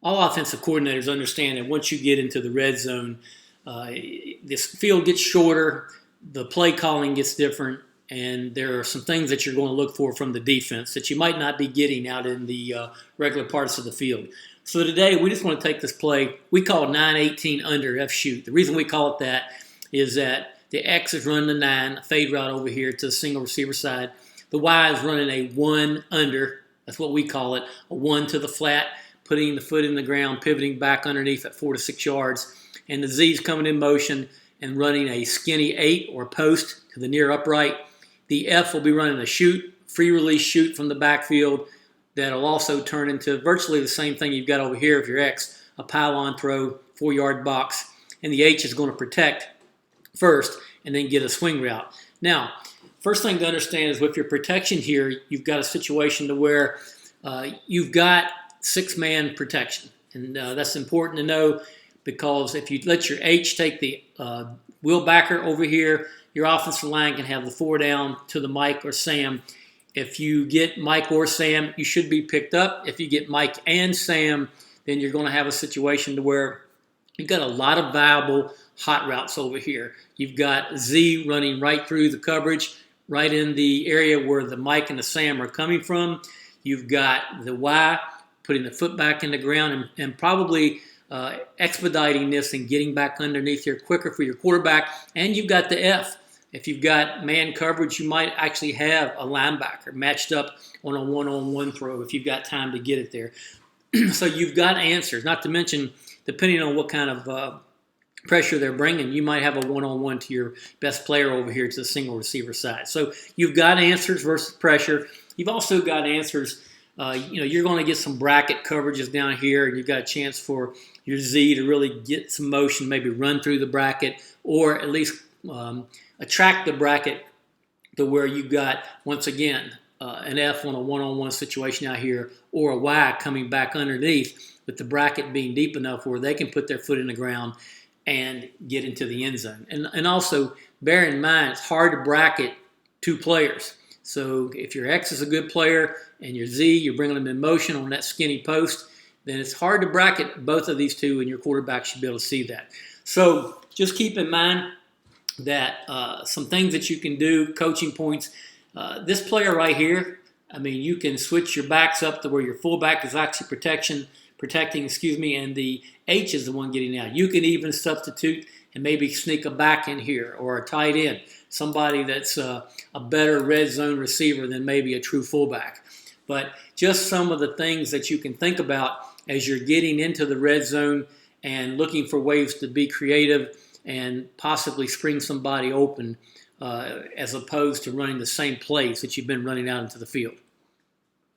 all offensive coordinators understand that once you get into the red zone, this field gets shorter, the play calling gets different, and there are some things that you're going to look for from the defense that you might not be getting out in the regular parts of the field. So today we just want to take this play. We call it 9-18 under F shoot. The reason we call it that is that the X is running the 9, a fade route over here to the single receiver side. The Y is running a 1 under. That's what we call it, a 1 to the flat, putting the foot in the ground, pivoting back underneath at 4 to 6 yards. And the Z is coming in motion and running a skinny 8 or post to the near upright. The F will be running a shoot, free release shoot from the backfield that'll also turn into virtually the same thing you've got over here if you're X, a pile-on throw, 4-yard box. And the H is going to protect first and then get a swing route. Now, first thing to understand is with your protection here, you've got a situation to where you've got 6-man protection. And that's important to know because if you let your H take the wheel backer over here, your offensive line can have the 4 down to the Mike or Sam. If you get Mike or Sam, you should be picked up. If you get Mike and Sam, then you're going to have a situation to where you've got a lot of viable hot routes over here. You've got Z running right through the coverage, right in the area where the Mike and the Sam are coming from. You've got the Y putting the foot back in the ground and probably expediting this and getting back underneath here quicker for your quarterback. And you've got the F. If you've got man coverage, you might actually have a linebacker matched up on a one-on-one throw if you've got time to get it there. So you've got answers, not to mention, depending on what kind of pressure they're bringing, you might have a one-on-one to your best player over here to the single receiver side. So you've got answers versus pressure. You've also got answers. You're going to get some bracket coverages down here, and you've got a chance for your Z to really get some motion, maybe run through the bracket, or at least attract the bracket to where you've got, once again, an F on a one-on-one situation out here, or a Y coming back underneath, with the bracket being deep enough where they can put their foot in the ground and get into the end zone. And also, bear in mind, it's hard to bracket 2 players. So if your X is a good player and your Z, you're bringing them in motion on that skinny post, then it's hard to bracket both of these two, and your quarterback should be able to see that. So just keep in mind that some things that you can do, coaching points. This player right here, I mean, you can switch your backs up to where your fullback is actually protecting, and the H is the one getting out. You can even substitute and maybe sneak a back in here or a tight end, somebody that's a better red zone receiver than maybe a true fullback. But just some of the things that you can think about as you're getting into the red zone and looking for ways to be creative and possibly spring somebody open as opposed to running the same plays that you've been running out into the field.